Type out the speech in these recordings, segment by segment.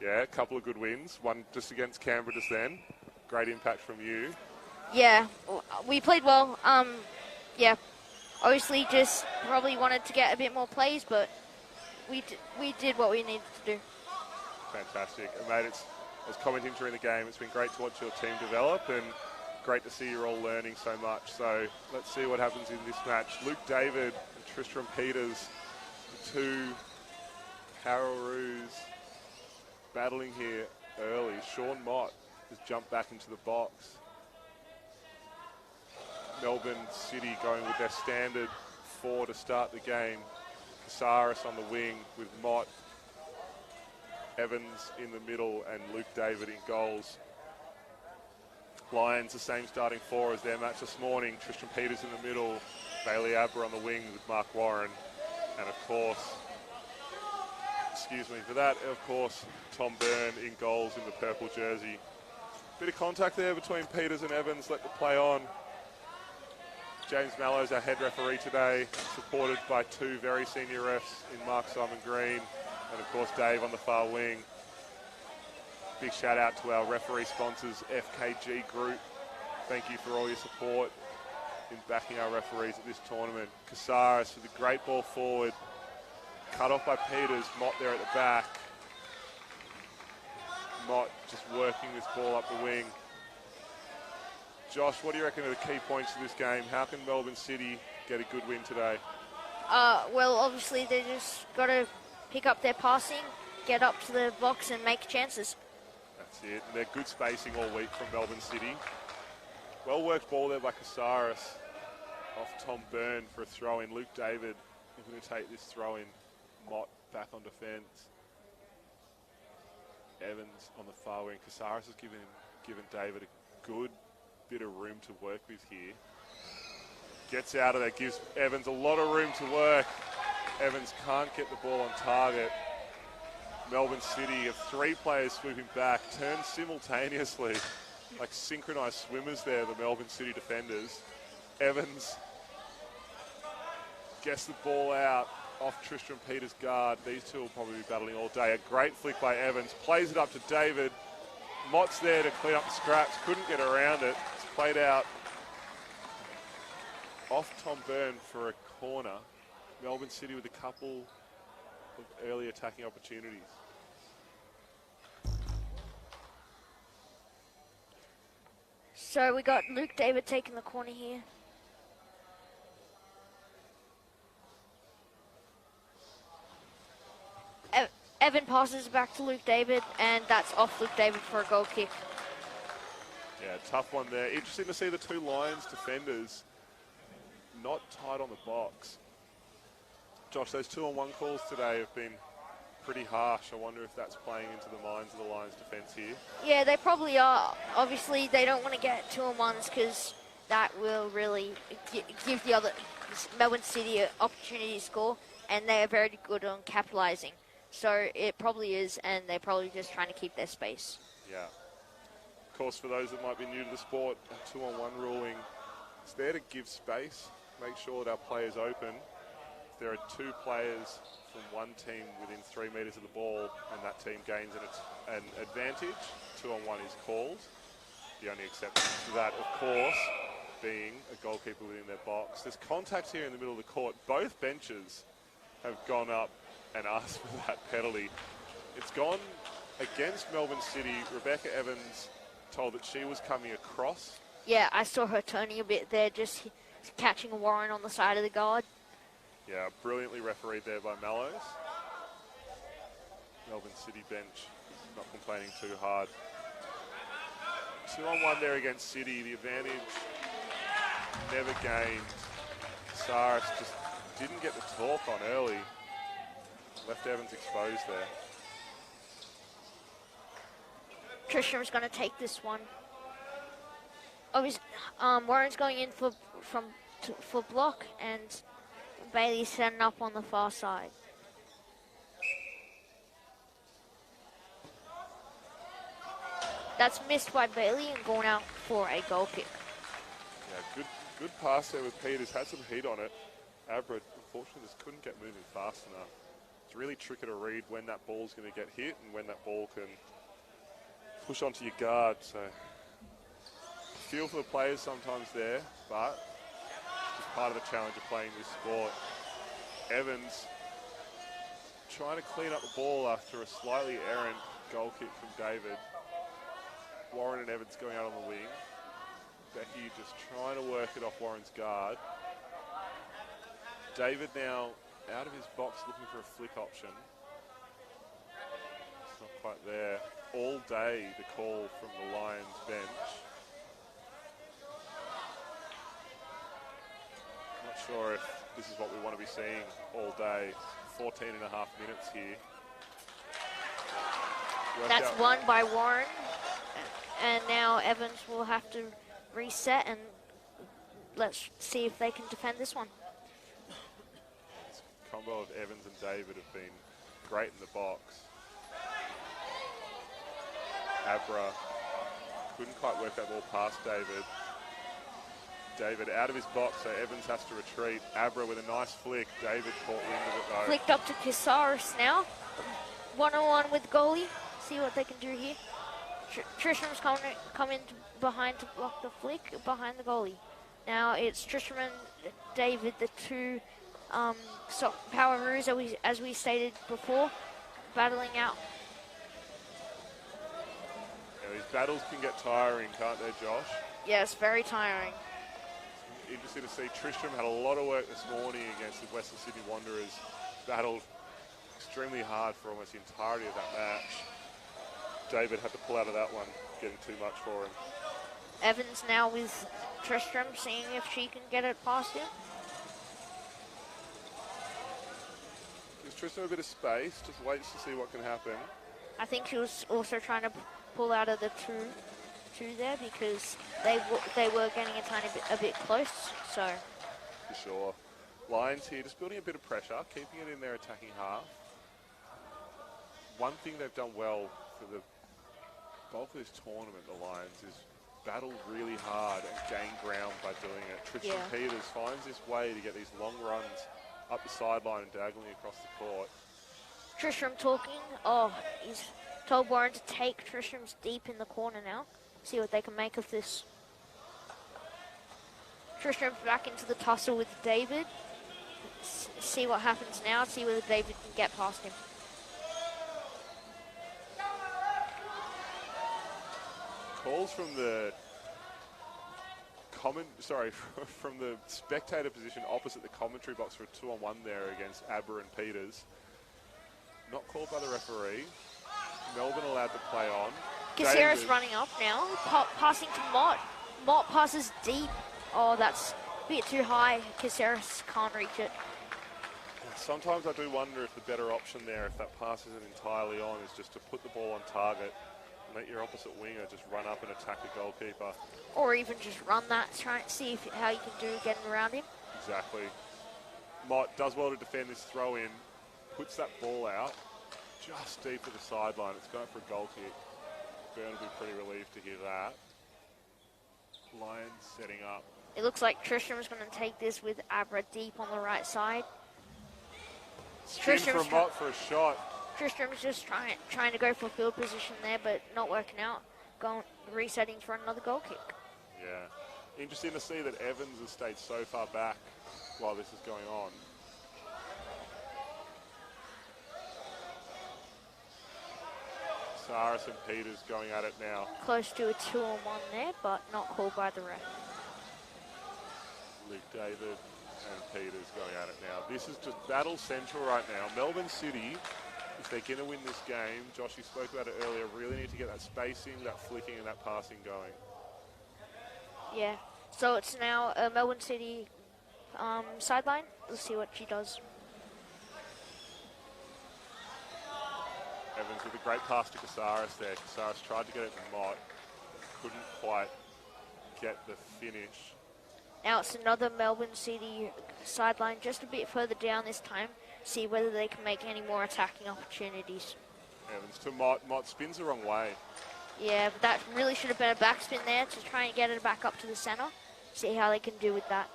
Yeah, a couple of good wins. One just against Canberra just then. Great impact from you. Yeah, we played well. Yeah, obviously just probably wanted to get a bit more plays, but we did what we needed to do. Fantastic. And mate, I was commenting during the game, it's been great to watch your team develop and great to see you're all learning so much. So let's see what happens in this match. Luke David and Tristram Peters, the two Pararoos battling here early. Sean Mott has jumped back into the box. Melbourne City going with their standard 4 to start the game. Casares on the wing with Mott, Evans in the middle and Luke David in goals. Lions the same starting 4 as their match this morning. Tristram Peters in the middle, Bailey Abra on the wing with Mark Warren, and of course, Tom Byrne in goals in the purple jersey. Bit of contact there between Peters and Evans, let the play on. James Mallows, our head referee today, supported by 2 very senior refs in Mark Simon Green and of course Dave on the far wing. Big shout out to our referee sponsors, FKG Group. Thank you for all your support in backing our referees at this tournament. Casares with a great ball forward. Cut off by Peters, Mott there at the back. Mott just working this ball up the wing. Josh, what do you reckon are the key points of this game? How can Melbourne City get a good win today? Well, obviously they just got to pick up their passing, get up to the box and make chances. That's it. And they're good spacing all week from Melbourne City. Well worked ball there by Casares off Tom Byrne for a throw-in. Luke David is going to take this throw-in. Mott back on defence. Evans on the far wing. Casares has given David a good bit of room to work with here. Gets out of there, gives Evans a lot of room to work. Evans can't get the ball on target. Melbourne City have 3 players swooping back, turn simultaneously, like synchronised swimmers there, the Melbourne City defenders. Evans gets the ball out off Tristram Peters' guard. These two will probably be battling all day. A great flick by Evans, plays it up to David. Mott's there to clean up the scraps, couldn't get around it. It's played out off Tom Byrne for a corner. Melbourne City with a couple of early attacking opportunities. So we got Luke David taking the corner here. Evan passes back to Luke David, and that's off Luke David for a goal kick. Yeah, tough one there. Interesting to see the 2 Lions defenders not tight on the box. Josh, those 2-on-1 calls today have been pretty harsh. I wonder if that's playing into the minds of the Lions defence here. Yeah, they probably are. Obviously, they don't want to get 2-on-1s because that will really give the other Melbourne City an opportunity to score, and they are very good on capitalising. So it probably is, and they're probably just trying to keep their space. Yeah. Of course, for those that might be new to the sport, a 2-on-1 ruling, it's there to give space, make sure that our players open. If there are 2 players from one team within 3 metres of the ball and that team gains an advantage, 2-on-1 is called. The only exception to that, of course, being a goalkeeper within their box. There's contact here in the middle of the court. Both benches have gone up and asked for that penalty. It's gone against Melbourne City. Rebecca Evans told that she was coming across. Yeah, I saw her turning a bit there, just catching Warren on the side of the guard. Yeah, brilliantly refereed there by Mallows. Melbourne City bench not complaining too hard. 2-on-1 there against City. The advantage never gained. Casares just didn't get the talk on early. Left Evans exposed there. Tristram's going to take this one. Obviously, Warren's going in for block, and Bailey's setting up on the far side. That's missed by Bailey and going out for a goal kick. Yeah, good pass there with Peters. Had some heat on it. Abra, unfortunately, just couldn't get moving fast enough. It's really tricky to read when that ball's going to get hit and when that ball can push onto your guard. So feel for the players sometimes there, but it's part of the challenge of playing this sport. Evans trying to clean up the ball after a slightly errant goal kick from David. Warren and Evans going out on the wing. Becky just trying to work it off Warren's guard. David now out of his box looking for a flick option. It's not quite there. All day the call from the Lions bench. Not sure if this is what we want to be seeing all day. 14 and a half minutes here. That's won by Warren. And now Evans will have to reset, and let's see if they can defend this one. This combo of Evans and David have been great in the box. Abra couldn't quite work that ball past David. David out of his box, so Evans has to retreat. Abra with a nice flick. David caught wind of it though. Flicked up to Casares now. 1-on-1 with goalie. See what they can do here. Trisham's coming behind to block the flick behind the goalie. Now it's Trisham and David, the two power roos, as we stated before, battling out. Yeah, these battles can get tiring, can't they, Josh? Yes, very tiring. Interesting to see. Tristram had a lot of work this morning against the Western Sydney Wanderers. Battled extremely hard for almost the entirety of that match. David had to pull out of that one, getting too much for him. Evans now with Tristram, seeing if she can get it past him. Gives Tristram a bit of space, just waits to see what can happen. I think she was also trying to pull out of the two there because they were getting a bit close. So for sure, Lions here just building a bit of pressure, keeping it in their attacking half. One thing they've done well for the bulk of this tournament, the Lions, is battle really hard and gain ground by doing it. Tristan Peters finds this way to get these long runs up the sideline and diagonally across the court. Tristram talking. Oh, he's told Warren to take Tristram's deep in the corner now. See what they can make of this. Tristram back into the tussle with David. See what happens now. See whether David can get past him. Calls from the from the spectator position opposite the commentary box for a 2-on-1 there against Aber and Peters. Not called by the referee. Melbourne allowed to play on. Caceres running up now, passing to Mott. Mott passes deep. Oh, that's a bit too high. Caceres can't reach it. Sometimes I do wonder if the better option there, if that pass isn't entirely on, is just to put the ball on target and let your opposite winger just run up and attack the goalkeeper. Or even just run that, try and see how you can do getting around him. Exactly. Mott does well to defend this throw in, puts that ball out just deep to the sideline. It's going for a goal kick. Burn will be pretty relieved to hear that. Lions setting up. It looks like Tristram's going to take this with Abra deep on the right side. Tristram's from Mott for a shot. Tristram's just trying to go for field position there, but not working out. Resetting for another goal kick. Yeah. Interesting to see that Evans has stayed so far back while this is going on. Saris and Peters going at it now. Close to a 2-on-1 there, but not called by the ref. Luke David and Peters going at it now. This is just battle central right now. Melbourne City, if they're going to win this game, Josh, you spoke about it earlier, really need to get that spacing, that flicking and that passing going. Yeah, so it's now a Melbourne City sideline. Let's see what she does. Evans with a great pass to Casares there. Casares tried to get it to Mott, couldn't quite get the finish. Now it's another Melbourne City sideline, just a bit further down this time. See whether they can make any more attacking opportunities. Evans to Mott. Mott spins the wrong way. Yeah, but that really should have been a backspin there to try and get it back up to the centre. See how they can do with that.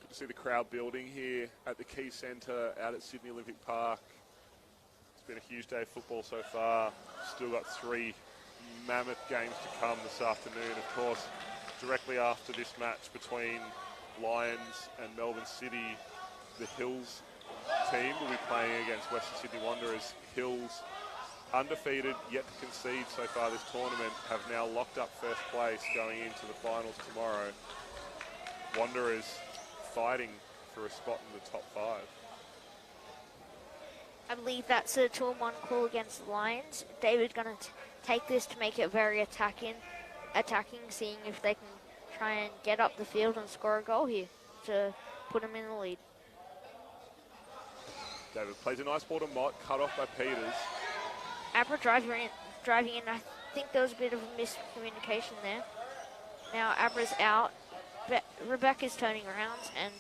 Good to see the crowd building here at the Key Centre out at Sydney Olympic Park. It's been a huge day of football so far. Still got 3 mammoth games to come this afternoon. Of course, directly after this match between Lions and Melbourne City, the Hills team will be playing against Western Sydney Wanderers. Hills, undefeated yet to concede so far this tournament, have now locked up first place going into the finals tomorrow. Wanderers fighting for a spot in the top 5. I believe that's a 2-on-1 call against the Lions. David's going to take this to make it very attacking, seeing if they can try and get up the field and score a goal here to put them in the lead. David plays a nice ball to Mott, cut off by Peters. APFA driving in. I think there was a bit of a miscommunication there. Now APFA's out. Rebecca's turning around and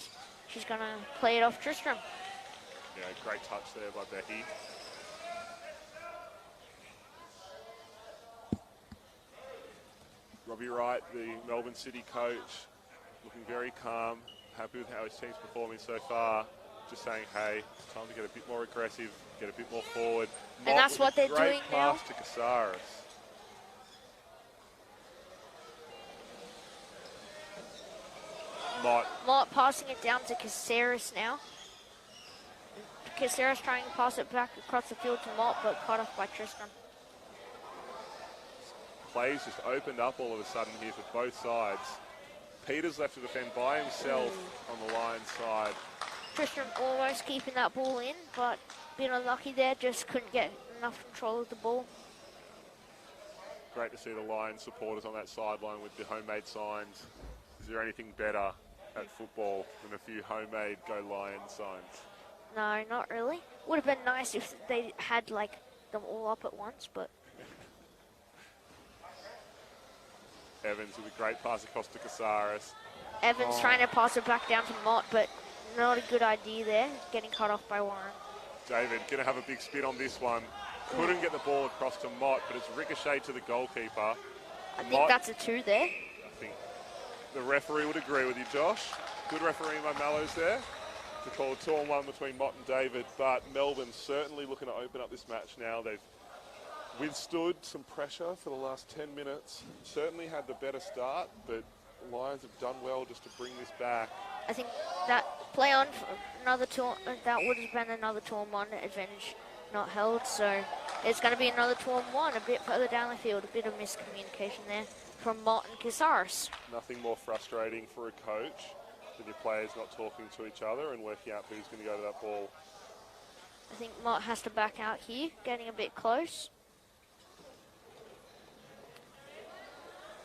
she's going to play it off Tristram. Yeah, great touch there by Becky. Robbie Wright, the Melbourne City coach, looking very calm, happy with how his team's performing so far. Just saying, hey, it's time to get a bit more aggressive, get a bit more forward. And that's what they're doing now. Great pass to Casares. Mott passing it down to Casares now. Casares trying to pass it back across the field to Mott, but cut off by Tristram. Plays just opened up all of a sudden here for both sides. Peters left to defend by himself on the Lions side. Tristram almost keeping that ball in, but being unlucky there, just couldn't get enough control of the ball. Great to see the Lions supporters on that sideline with the homemade signs. Is there anything better at football than a few homemade Go Lions signs? No, not really. Would have been nice if they had like them all up at once, but. Evans with a great pass across to Casares. Evans trying to pass it back down to Mott, but not a good idea there. Getting cut off by Warren. David going to have a big spin on this one. Couldn't get the ball across to Mott, but it's ricocheted to the goalkeeper. I think that's a 2 there. I think the referee would agree with you, Josh. Good refereeing by Mallows there to call a 2-on-1 between Mott and David, but Melbourne certainly looking to open up this match now. They've withstood some pressure for the last 10 minutes. Certainly had the better start, but the Lions have done well just to bring this back. I think that play on for another 2, that would have been another 2-on-1 advantage not held, so it's going to be another 2-on-1 a bit further down the field. A bit of miscommunication there from Mott and Casares. Nothing more frustrating for a coach than your players not talking to each other and working out who's going to go to that ball. I think Mott has to back out here, getting a bit close.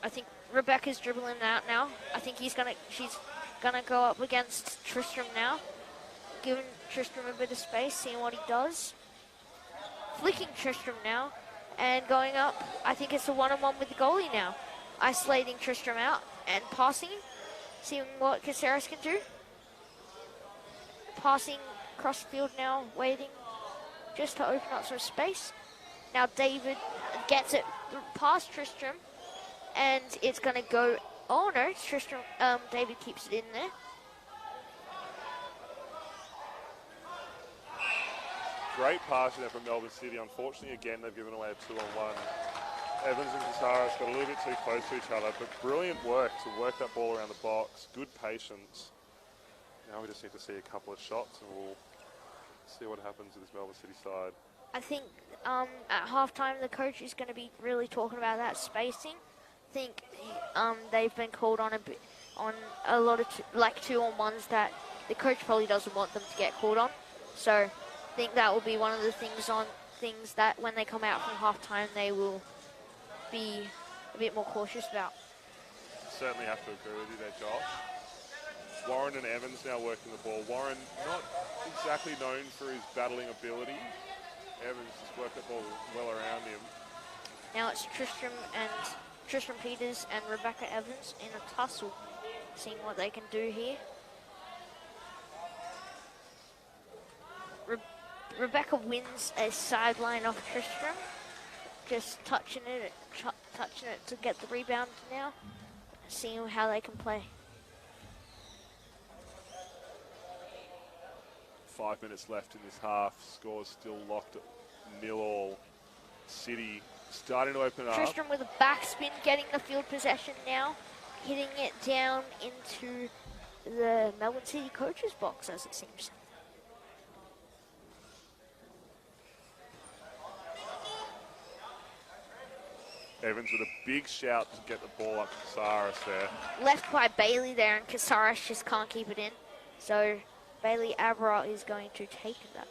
I think Rebecca's dribbling out now. I think she's gonna go up against Tristram now, giving Tristram a bit of space, seeing what he does. Flicking Tristram now and going up. I think it's a 1-on-1 with the goalie now. Isolating Tristram out and passing, seeing what Casares can do. Passing across the field now, waiting just to open up some space. Now David gets it past Tristram, and it's going to go. Oh no, Tristram. David keeps it in there. Great pass there from Melbourne City. Unfortunately, again, they've given away a 2-on-1. Evans and Casares got a little bit too close to each other, but brilliant work to work that ball around the box. Good patience. Now we just need to see a couple of shots, and we'll see what happens with this Melbourne City side. I think at halftime the coach is going to be really talking about that spacing. I think they've been called on a lot of 2-on-1s that the coach probably doesn't want them to get called on. So I think that will be one of the things that when they come out from halftime they will be a bit more cautious about. Certainly have to agree with you there, Josh. Warren and Evans now working the ball. Warren not exactly known for his battling ability. Evans just worked the ball well around him. Now it's Tristram Peters and Rebecca Evans in a tussle, seeing what they can do here. Rebecca wins a sideline off Tristram, just touching it to get the rebound now, seeing how they can play. 5 minutes left in this half. Score's still locked at 0-all. City starting to open up. Tristram with a backspin, getting the field possession now, hitting it down into the Melbourne City coach's box, as it seems. Evans with a big shout to get the ball up to Casares there. Left by Bailey there, and Casares just can't keep it in. So Bailey Abra is going to take that.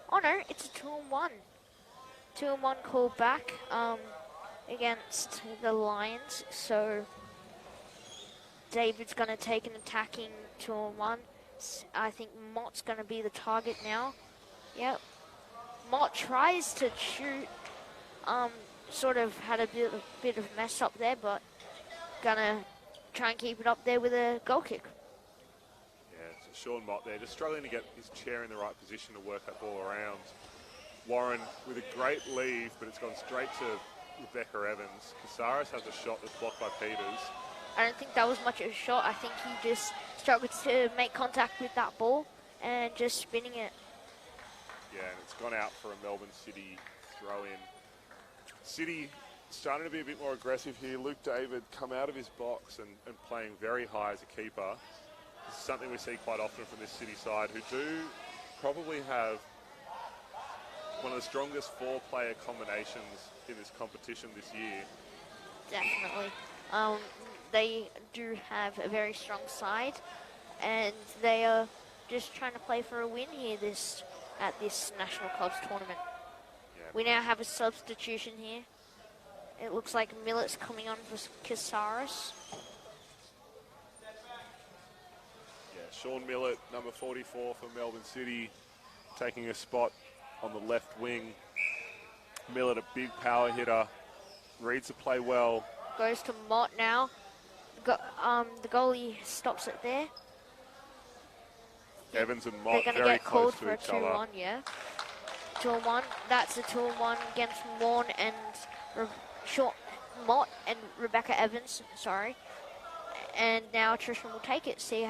Oh no, it's a 2-on-1. 2-on-1 call back against the Lions. So David's going to take an attacking 2-on-1. I think Mott's going to be the target now. Yep. Mott tries to shoot. Sort of had a bit of mess up there, but gonna try and keep it up there with a goal kick. Yeah, so Sean Mott there, just struggling to get his chair in the right position to work that ball around. Warren with a great leave, but it's gone straight to Rebecca Evans. Casares has a shot that's blocked by Peters. I don't think that was much of a shot. I think he just struggled to make contact with that ball and just spinning it. Yeah, and it's gone out for a Melbourne City throw-in. City starting to be a bit more aggressive here. Luke David come out of his box and playing very high as a keeper. This is something we see quite often from this City side, who do probably have one of the strongest four-player combinations in this competition this year. Definitely. They do have a very strong side, and they are just trying to play for a win here at this National Clubs tournament. We now have a substitution here. It looks like Millet's coming on for Casares. Yeah, Sean Millett, number 44 for Melbourne City, taking a spot on the left wing. Millett, a big power hitter, reads the play well. Goes to Mott now. The goalie stops it there. Evans and Mott very very close for to each other. 2-1, yeah. 2-1. That's a 2-1 against Morn and Mott and Rebecca Evans. Sorry. And now Tristram will take it. See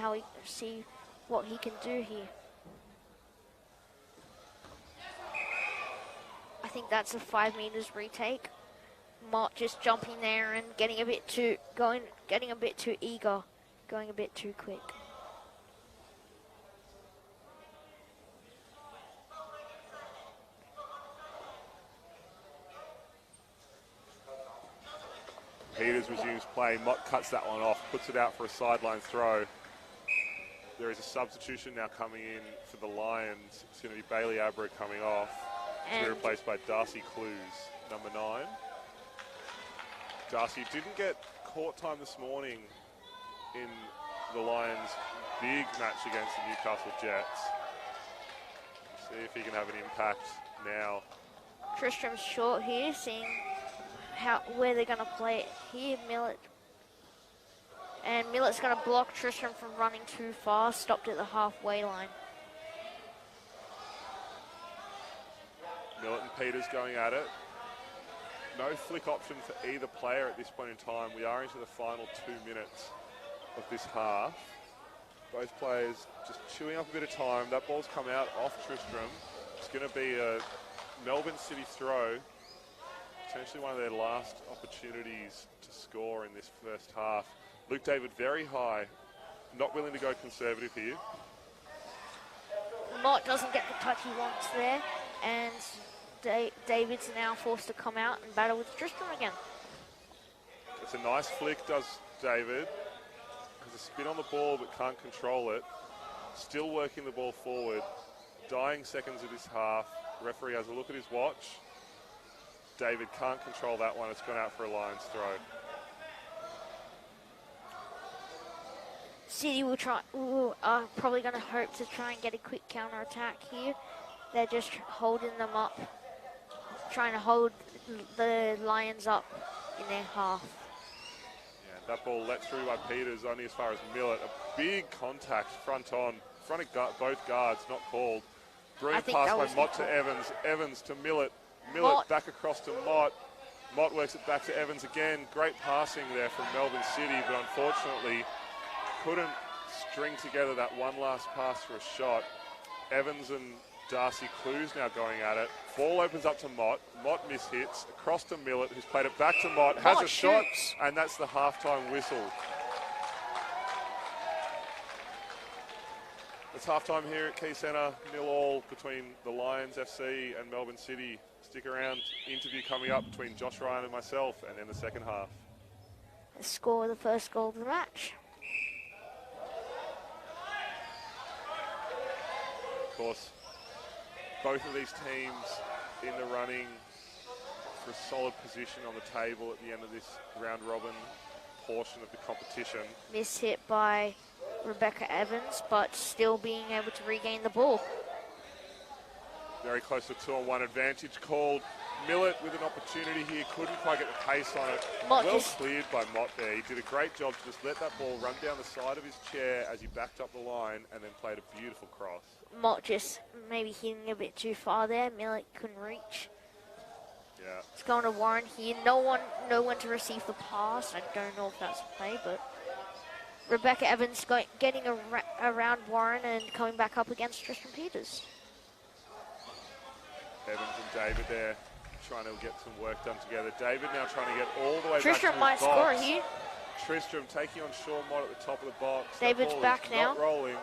what he can do here. I think that's a 5 meters retake. Mott just jumping there and getting a bit too eager, going a bit too quick. Peters resumes play. Mott cuts that one off, puts it out for a sideline throw. There is a substitution now coming in for the Lions. It's going to be Bailey Abra coming off to be replaced by Darcy Clues, number 9. Darcy didn't get court time this morning in the Lions' big match against the Newcastle Jets. See if he can have an impact now. Tristram's short here, seeing where they're going to play it here. Millett. And Millett's going to block Tristram from running too far, stopped at the halfway line. Millett and Peters going at it. No flick option for either player at this point in time. We are into the final 2 minutes of this half. Both players just chewing up a bit of time. That ball's come out off Tristram. It's going to be a Melbourne City throw. Potentially one of their last opportunities to score in this first half. Luke David very high. Not willing to go conservative here. Mott doesn't get the touch he wants there. And David's now forced to come out and battle with Tristram again. It's a nice flick, does David. Has a spin on the ball but can't control it. Still working the ball forward. Dying seconds of this half. Referee has a look at his watch. David can't control that one. It's gone out for a Lions throw. City are probably going to hope to try and get a quick counter-attack here. They're just holding them up, trying to hold the Lions up in their half. Yeah, that ball let through by Peters, only as far as Millett. A big contact front of both guards, not called. Brilliant pass by Mott to Evans. Evans to Millett. Millett back across to Mott. Mott works it back to Evans again. Great passing there from Melbourne City, but unfortunately couldn't string together that one last pass for a shot. Evans and Darcy Clues now going at it. Ball opens up to Mott. Mott mishits. Across to Millett, who's played it back to Mott. Has a shot, and that's the halftime whistle. It's halftime here at Key Centre. 0-0 between the Lions FC and Melbourne City. Stick around. Interview coming up between Josh Ryan and myself, and then the second half. The score of the first goal of the match. Of course, both of these teams in the running for a solid position on the table at the end of this round robin portion of the competition. Miss hit by Rebecca Evans, but still being able to regain the ball. Very close to 2-on-1 advantage called. Millett with an opportunity here, couldn't quite get the pace on it. Mott well cleared by Mott there. He did a great job to just let that ball run down the side of his chair as he backed up the line and then played a beautiful cross. Mott just maybe hitting a bit too far there. Millett couldn't reach. Yeah. It's going to Warren here. No one to receive the pass. I don't know if that's a play, but Rebecca Evans getting around Warren and coming back up against Tristan Peters. Evans and David there trying to get some work done together. David now trying to get all the way Tristram back to the box. might score here. Tristram taking on Sean Mott at the top of the box. David's back now. Not rolling.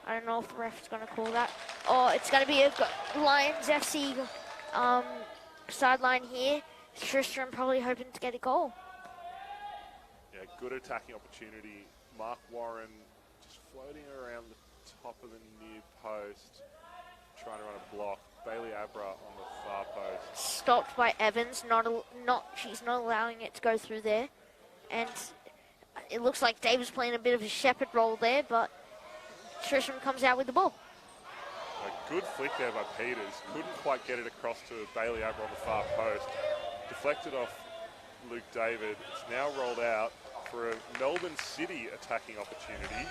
I don't know if the ref's going to call that. Oh, it's going to be a Lions FC sideline here. Tristram probably hoping to get a goal. Yeah, good attacking opportunity. Mark Warren just floating around the top of the near post, trying to run a block. Bailey Abra on the far post. Stopped by Evans. She's not allowing it to go through there. And it looks like David's playing a bit of a shepherd role there, but Tristram comes out with the ball. A good flick there by Peters. Couldn't quite get it across to Bailey Abra on the far post. Deflected off Luke David. It's now rolled out for a Melbourne City attacking opportunity.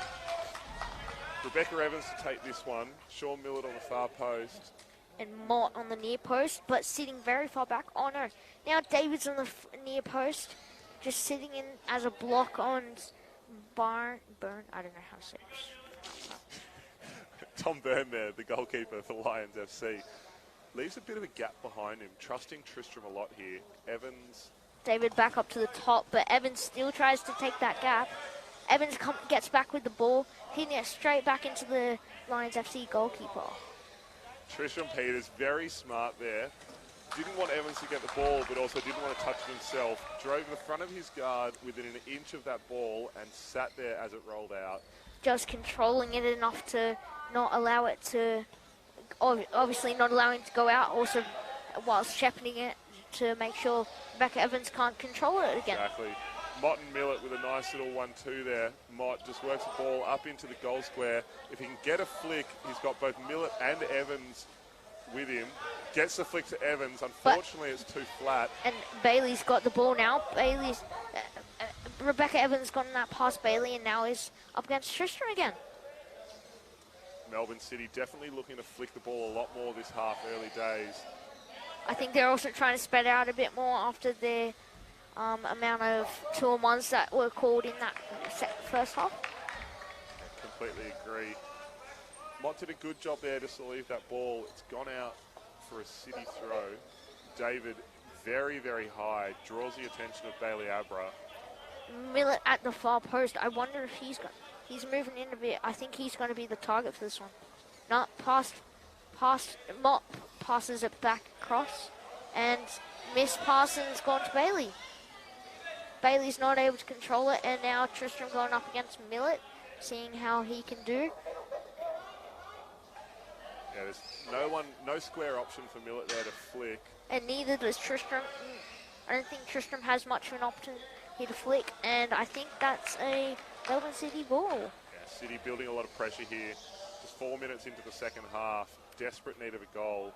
Rebecca Evans to take this one. Sean Millett on the far post. And Mott on the near post, but sitting very far back. Oh no, now David's on the near post, just sitting in as a block on Byrne, I don't know how to say it. Tom Byrne there, the goalkeeper for Lions FC. Leaves a bit of a gap behind him, trusting Tristram a lot here. Evans. David back up to the top, but Evans still tries to take that gap. Evans gets back with the ball, hitting it straight back into the Lions FC goalkeeper. Tristram Peters, very smart there. Didn't want Evans to get the ball, but also didn't want to touch it himself. Drove in the front of his guard within an inch of that ball and sat there as it rolled out. Just controlling it enough to not allow it to, obviously not allowing it to go out, also whilst shepherding it to make sure Rebecca Evans can't control it again. Exactly. Mott and Millett with a nice little 1-2 there. Mott just works the ball up into the goal square. If he can get a flick, he's got both Millett and Evans with him. Gets the flick to Evans. Unfortunately, it's too flat. And Bailey's got the ball now. Rebecca Evans gotten that past Bailey and now is up against Tristram again. Melbourne City definitely looking to flick the ball a lot more this half, early days. I think they're also trying to spread out a bit more after their amount of 2-on-1s that were called in that first half. I completely agree. Mott did a good job there just to leave that ball. It's gone out for a City throw. David, very, very high, draws the attention of Bailey Abra. Millett at the far post. I wonder if he's moving in a bit. I think he's going to be the target for this one. Not Mott passes it back across, and Miss Parsons gone to Bailey. Bailey's not able to control it, and now Tristram going up against Millett, seeing how he can do. Yeah, there's no square option for Millett there to flick. And neither does Tristram. I don't think Tristram has much of an option here to flick, and I think that's a Melbourne City ball. Yeah, City building a lot of pressure here. Just 4 minutes into the second half. Desperate need of a goal.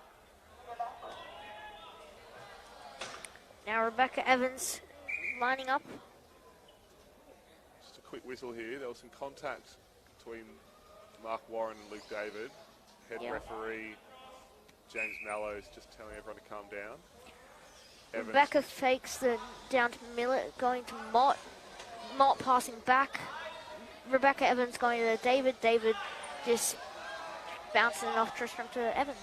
Now Rebecca Evans lining up. Just a quick whistle here. There was some contact between Mark Warren and Luke David. Head referee James Mallows just telling everyone to calm down. Evans. Rebecca fakes down to Millett, going to Mott. Mott passing back. Rebecca Evans going to David. David just bouncing it off Tristram to Evans.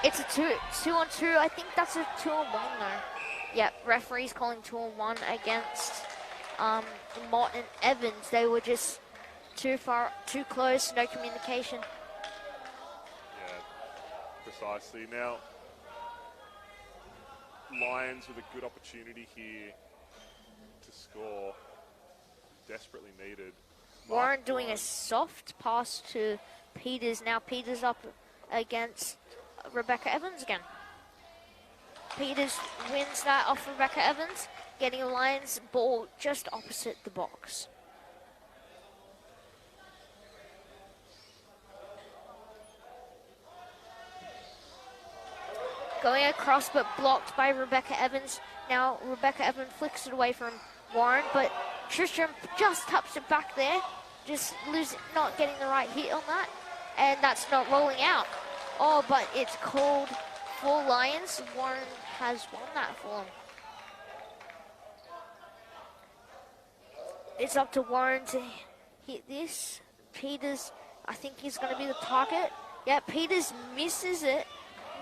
It's a 2-on-2. I think that's a 2-on-1 though. Yep, referee's calling 2-on-1 against Mott and Evans. They were just too close, no communication. Yeah, precisely. Now, Lions with a good opportunity here to score. Desperately needed. Warren doing a soft pass to Peters. Now Peters up against Rebecca Evans again. Peters wins that off Rebecca Evans, getting a Lions ball just opposite the box. Going across but blocked by Rebecca Evans. Now Rebecca Evans flicks it away from Warren, but Tristram just taps it back there. Just not getting the right hit on that. And that's not rolling out. Oh, but it's called for Lions. Warren has won that for him. It's up to Warren to hit this. Peters, I think he's going to be the target. Yeah, Peters misses it.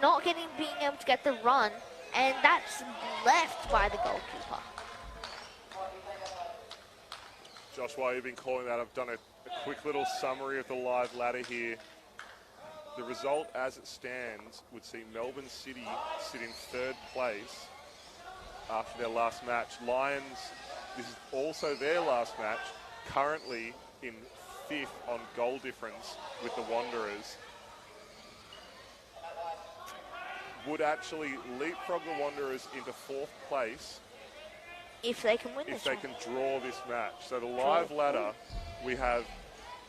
Not being able to get the run, and that's left by the goalkeeper. Josh, while you've been calling that, I've done a quick little summary of the live ladder here. The result as it stands would see Melbourne City sit in 3rd place after their last match. Lions, this is also their last match, currently in 5th on goal difference with the Wanderers. Would actually leapfrog the Wanderers into 4th place if they can win this one. If they can draw this match. So the live ladder, we have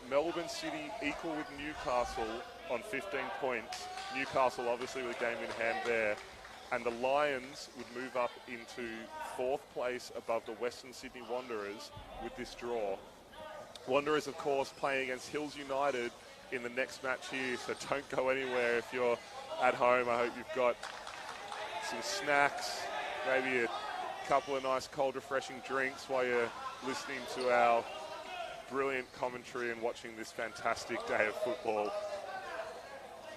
Melbourne City equal with Newcastle on 15 points. Newcastle obviously with a game in hand there. And the Lions would move up into 4th place above the Western Sydney Wanderers with this draw. Wanderers, of course, playing against Hills United in the next match here, so don't go anywhere if you're at home. I hope you've got some snacks, maybe a couple of nice cold refreshing drinks while you're listening to our brilliant commentary and watching this fantastic day of football.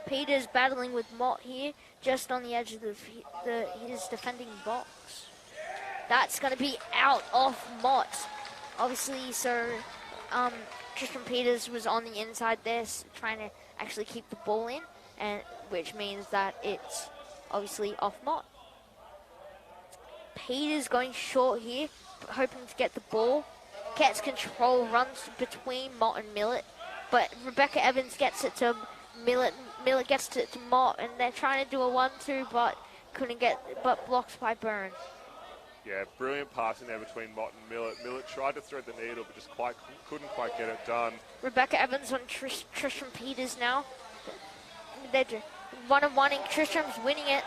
Peters battling with Mott here, just on the edge of his defending box. That's going to be out off Mott. Obviously, so Tristan Peters was on the inside there, trying to actually keep the ball in, and which means that it's obviously off Mott. Peters going short here, hoping to get the ball. Gets control, runs between Mott and Millett, but Rebecca Evans gets it to Millett. Millett gets it to Mott, and they're trying to do a 1-2, but but blocked by Byrne. Yeah, brilliant passing there between Mott and Millett. Millett tried to thread the needle, but just couldn't quite get it done. Rebecca Evans on Tristram Peters now. They're 1-on-1, and Tristram's winning it.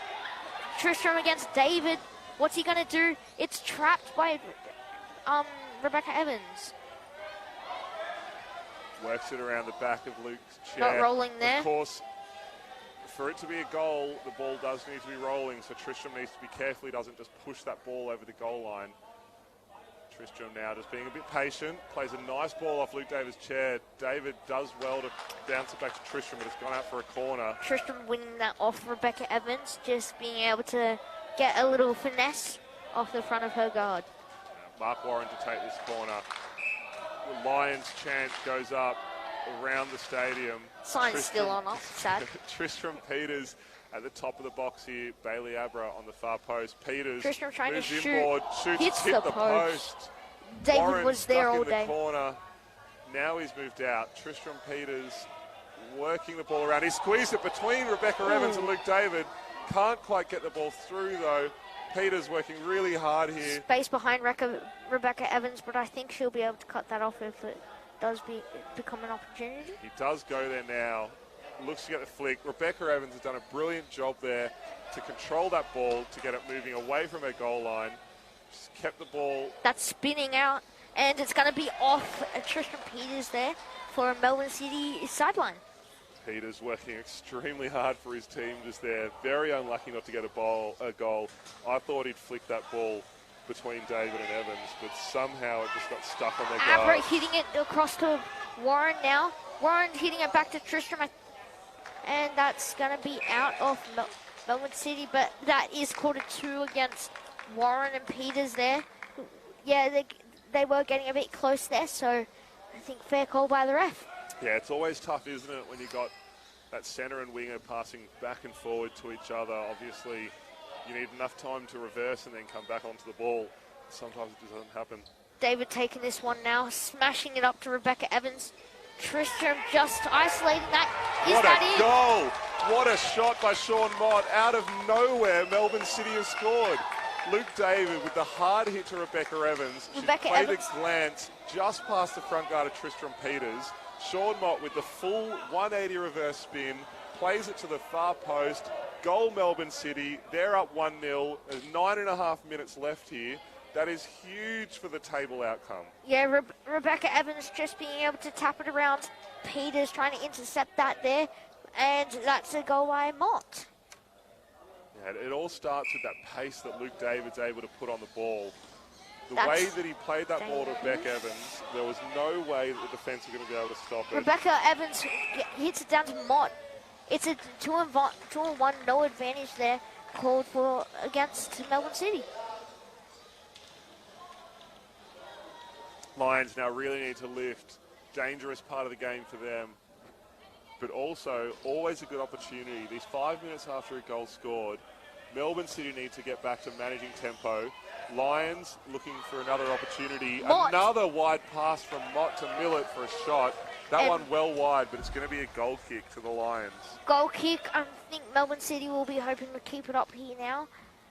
Tristram against David. What's he going to do? It's trapped by Rebecca Evans. Works it around the back of Luke's chair. Not rolling there. Of course, for it to be a goal, the ball does need to be rolling, so Tristram needs to be careful he doesn't just push that ball over the goal line. Tristram now just being a bit patient, plays a nice ball off Luke David's chair. David does well to bounce it back to Tristram, but it's gone out for a corner. Tristram winning that off Rebecca Evans, just being able to get a little finesse off the front of her guard. Mark Warren to take this corner. The Lions chant goes up around the stadium. Sign's still on off, sad. Tristram Peters at the top of the box here. Bailey Abra on the far post. Peters Tristram trying to shoot. Inboard, hits the post. David Warren was there all in day. The corner. Now he's moved out. Tristram Peters working the ball around. He squeezed it between Rebecca Evans and Luke David. Can't quite get the ball through though. Peters working really hard here. Space behind Rebecca Evans, but I think she'll be able to cut that off if it does become an opportunity. He does go there now. Looks to get the flick. Rebecca Evans has done a brilliant job there to control that ball, to get it moving away from her goal line. Just kept the ball. That's spinning out, and it's going to be off Tristram Peters there for Melbourne City sideline. Peters working extremely hard for his team just there. Very unlucky not to get a goal. I thought he'd flick that ball between David and Evans, but somehow it just got stuck on their guard. Abra hitting it across to Warren now. Warren hitting it back to Tristram. And that's going to be out of Melbourne City. But that is quarter 2 against Warren and Peters there. Yeah, they were getting a bit close there. So I think fair call by the ref. Yeah, it's always tough, isn't it, when you got that centre and winger passing back and forward to each other. Obviously, you need enough time to reverse and then come back onto the ball. Sometimes it doesn't happen. David taking this one now, smashing it up to Rebecca Evans. Tristram just isolating that. What a goal! What a shot by Sean Mott. Out of nowhere, Melbourne City have scored. Luke David with the hard hit to Rebecca Evans. She's played a glance just past the front guard of Tristram Peters. Sean Mott with the full 180 reverse spin, plays it to the far post. Goal Melbourne City. They're up 1-0. There's 9.5 minutes left here. That is huge for the table outcome. Yeah, Rebecca Evans just being able to tap it around. Peters trying to intercept that there. And that's a goal by Mott. Yeah, it all starts with that pace that Luke David's able to put on the ball. The way that he played that ball to Rebecca Evans, there was no way that the defence were going to be able to stop it. Rebecca Evans hits it down to Mott. It's a 2-on-1, no advantage there called for against Melbourne City. Lions now really need to lift. Dangerous part of the game for them. But also, always a good opportunity. These 5 minutes after a goal scored, Melbourne City need to get back to managing tempo. Lions looking for another opportunity. Mott. Another wide pass from Mott to Millett for a shot. That one well wide, but it's going to be a goal kick to the Lions. Goal kick. I think Melbourne City will be hoping to keep it up here now.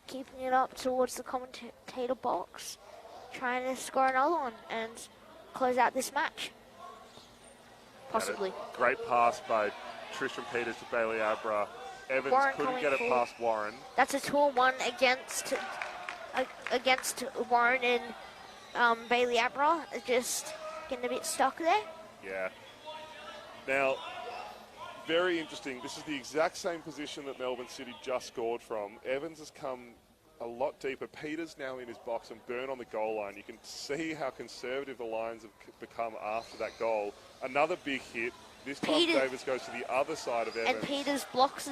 Keeping it up towards the commentator box. Trying to score another one and close out this match. Possibly. Great pass by Tristram Peters to Bailey Abra. Evans Warren couldn't get it past Warren. That's a 2-on-1 against Warren and Bailey Abra. Just getting a bit stuck there. Yeah. Now, very interesting. This is the exact same position that Melbourne City just scored from. Evans has come a lot deeper. Peters now in his box and Byrne on the goal line. You can see how conservative the Lions have become after that goal. Another big hit. This time Davis goes to the other side of Evans. And Peters blocks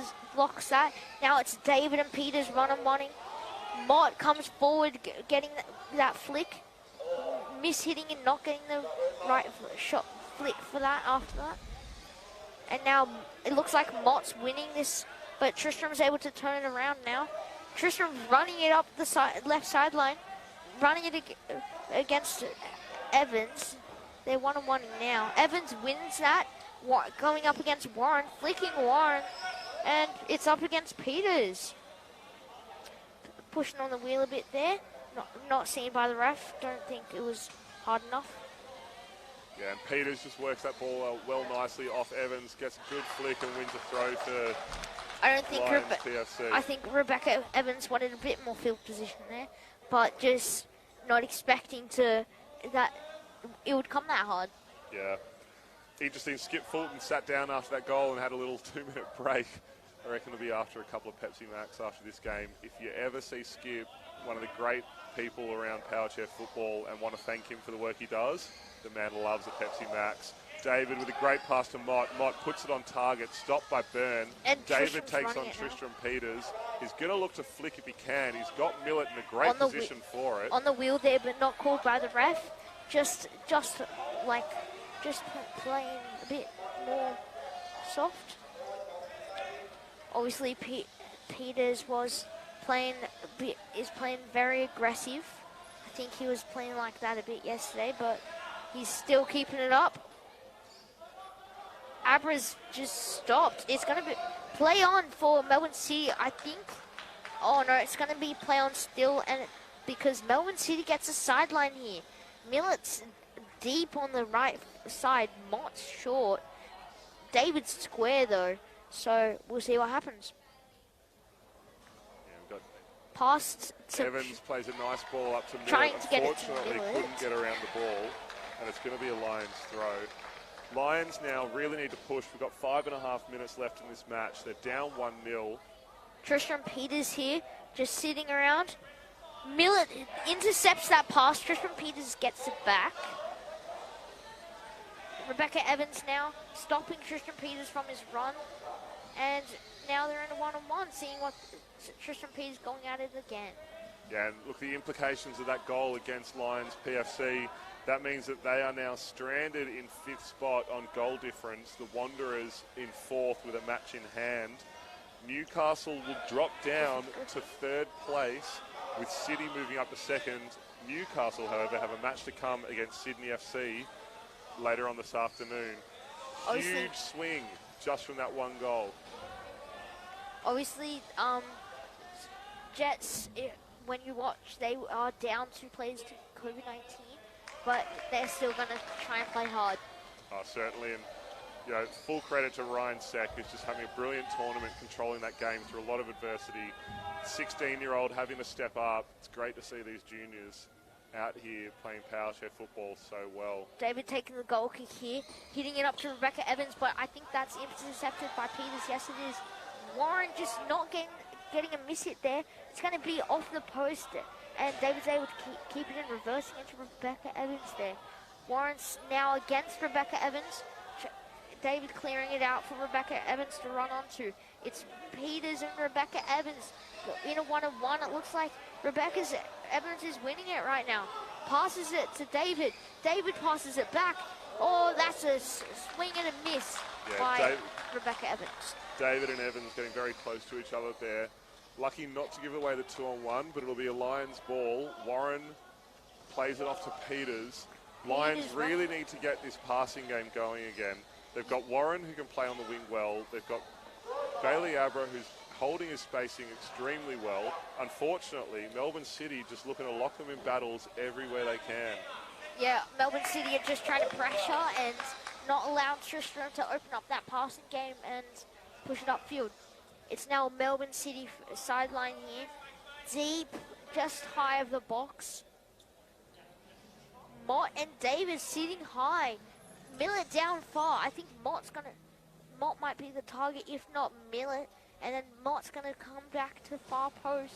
that. Now it's David and Peters running. Mott comes forward, getting that flick. Miss-hitting and not getting the right shot flick for that after that. And now it looks like Mott's winning this, but Tristram's able to turn it around now. Tristram's running it up the left sideline, running it against Evans. They're 1-on-1 now. Evans wins that, going up against Warren, flicking Warren, and it's up against Peters. Pushing on the wheel a bit there. Not seen by the ref. Don't think it was hard enough. Yeah, and Peters just works that ball well nicely off Evans, gets a good flick and wins a throw to I don't think Lions PFC. I think Rebecca Evans wanted a bit more field position there, but just not expecting that it would come that hard. Yeah. Interesting, Skip Fulton sat down after that goal and had a little 2-minute break. I reckon it'll be after a couple of Pepsi Max after this game. If you ever see Skip, one of the great people around Power Chair football, and want to thank him for the work he does, the man loves a Pepsi Max. David with a great pass to Mott. Mott puts it on target, stopped by Byrne. And David takes on Tristram Peters. He's going to look to flick if he can. He's got Millett in a great position for it. On the wheel there, but not called by the ref. Just playing a bit more soft. Obviously, Peters is playing very aggressive. I think he was playing like that a bit yesterday, but he's still keeping it up. Abra's just stopped. It's going to be play on for Melbourne City, I think. Oh no, it's going to be play on still, and because Melbourne City gets a sideline here. Millett's deep on the right side. Mott's short. David's square though, so we'll see what happens. Yeah, we've got Passed to Evans plays a nice ball up to Millett. Trying to get it to Unfortunately, Millett. couldn't get around the ball, and it's going to be a Lions throw. Lions now really need to push. We've got 5.5 minutes left in this match. They're down 1-0. Tristram Peters here, just sitting around. Millett intercepts that pass. Tristram Peters gets it back. Rebecca Evans now stopping Tristan Peters from his run. And now they're in a one-on-one, seeing what Tristan Peters going at it again. Yeah, and look, the implications of that goal against Lions PFC, that means that they are now stranded in 5th spot on goal difference. The Wanderers in 4th with a match in hand. Newcastle will drop down to 3rd place with City moving up to 2nd. Newcastle, however, have a match to come against Sydney FC later on this afternoon. Huge swing just from that one goal. Obviously, Jets, when you watch, they are down 2 players to COVID-19, but they're still going to try and play hard. Oh, certainly, and you know, full credit to Ryan Seck, who's just having a brilliant tournament, controlling that game through a lot of adversity. 16-year-old having to step up. It's great to see these juniors out here playing power share football so well. David taking the goal kick here, hitting it up to Rebecca Evans, but I think that's intercepted by Peters. Yes, it is. Warren just not getting a miss hit there. It's going to be off the post, and David's able to keep it in, reversing into Rebecca Evans there. Warren's now against Rebecca Evans. David clearing it out for Rebecca Evans to run onto. It's Peters and Rebecca Evans in a one-on-one. It looks like Evans is winning it right now. Passes it to David. David passes it back. Oh, that's a swing and a miss by Rebecca Evans. David and Evans getting very close to each other there. Lucky not to give away the 2-on-1, but it'll be a Lions ball. Warren plays it off to Peters. Lions really need to get this passing game going again. They've got Warren, who can play on the wing well. They've got Bailey Abra, who's holding his spacing extremely well. Unfortunately, Melbourne City just looking to lock them in battles everywhere they can. Yeah, Melbourne City are just trying to pressure and not allow Tristram to open up that passing game and push it upfield. It's now Melbourne City sideline here. Deep, just high of the box. Mott and Davis sitting high. Millett down far. I think Mott might be the target, if not Millett. And then Mott's going to come back to far post.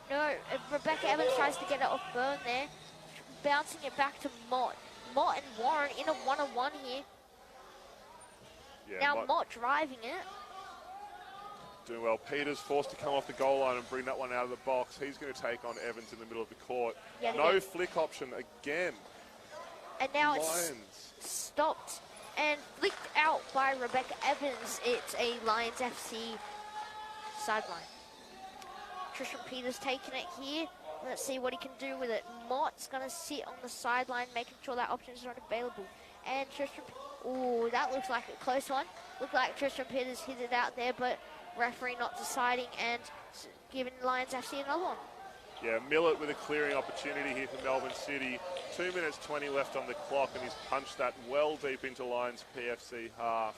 No, Rebecca Evans tries to get it off Byrne there. Bouncing it back to Mott. Mott and Warren in a one-on-one here. Yeah, now Mott driving it. Doing well. Peters forced to come off the goal line and bring that one out of the box. He's going to take on Evans in the middle of the court. No flick option again. And now it's stopped and flicked out by Rebecca Evans. It's a Lions FC sideline. Tristan Peters taking it here. Let's see what he can do with it. Mott's going to sit on the sideline, making sure that option is not available. And Tristan, that looks like a close one. Looked like Tristan Peters hit it out there, but referee not deciding and giving Lions FC another one. Yeah, Millett with a clearing opportunity here for Melbourne City. 2 minutes 20 left on the clock, and he's punched that well deep into Lions PFC half.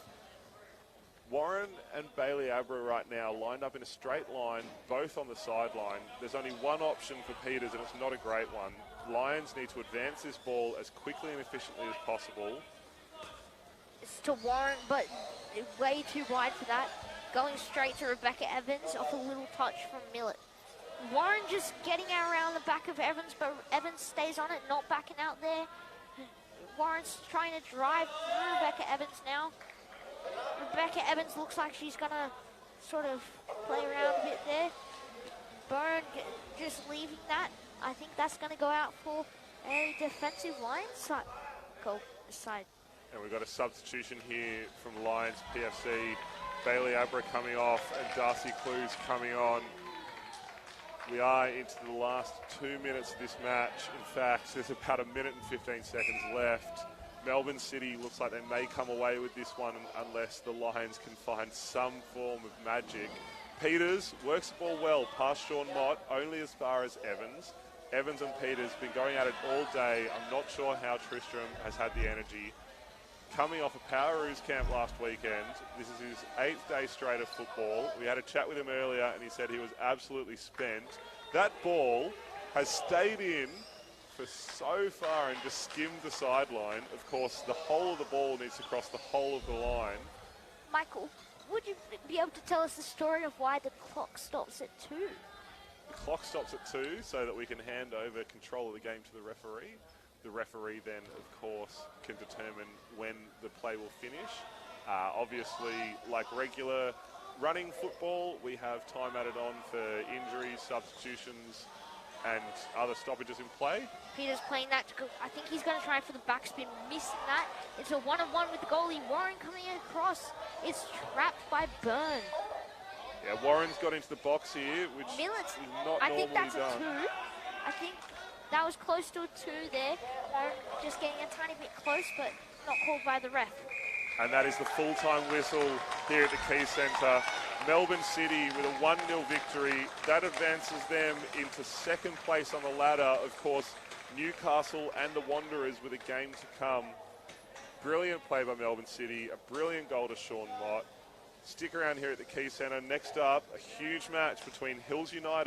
Warren and Bailey Abra right now lined up in a straight line, both on the sideline. There's only one option for Peters, and it's not a great one. Lions need to advance this ball as quickly and efficiently as possible. It's to Warren, but way too wide for that. Going straight to Rebecca Evans off a little touch from Millett. Warren just getting around the back of Evans, but Evans stays on it, not backing out there. Warren's trying to drive through Rebecca Evans now. Rebecca Evans looks like she's going to sort of play around a bit there. Byrne just leaving that. I think that's going to go out for a defensive line side. And we've got a substitution here from Lions PFC. Bailey Abra coming off and Darcy Clues coming on. We are into the last 2 minutes of this match. In fact, there's about 1 minute and 15 seconds left. Melbourne City looks like they may come away with this one unless the Lions can find some form of magic. Peters works the ball well past Sean Mott, only as far as Evans. Evans and Peters been going at it all day. I'm not sure how Tristram has had the energy. Coming off a Powerroos camp last weekend, this is his 8th day straight of football. We had a chat with him earlier and he said he was absolutely spent. That ball has stayed in for so far and just skimmed the sideline. Of course, the whole of the ball needs to cross the whole of the line. Michael, would you be able to tell us the story of why the clock stops at 2? The clock stops at 2 so that we can hand over control of the game to the referee. the referee then, of course, can determine when the play will finish. Obviously, like regular running football, we have time added on for injuries, substitutions, and other stoppages in play. Peter's playing that to go. I think he's going to try for the backspin, missing that. It's a one-on-one with the goalie. Warren coming across. It's trapped by Byrne. Yeah, Warren's got into the box here, which Millets, is not I normally think that's done. a 2. I think that was close to a 2 there. Just getting a tiny bit close, but not called by the ref. And that is the full-time whistle here at the Key Centre. Melbourne City with a 1-0 victory. That advances them into second place on the ladder. Of course, Newcastle and the Wanderers with a game to come. Brilliant play by Melbourne City. A brilliant goal to Sean Mott. Stick around here at the Key Centre. Next up, a huge match between Hills United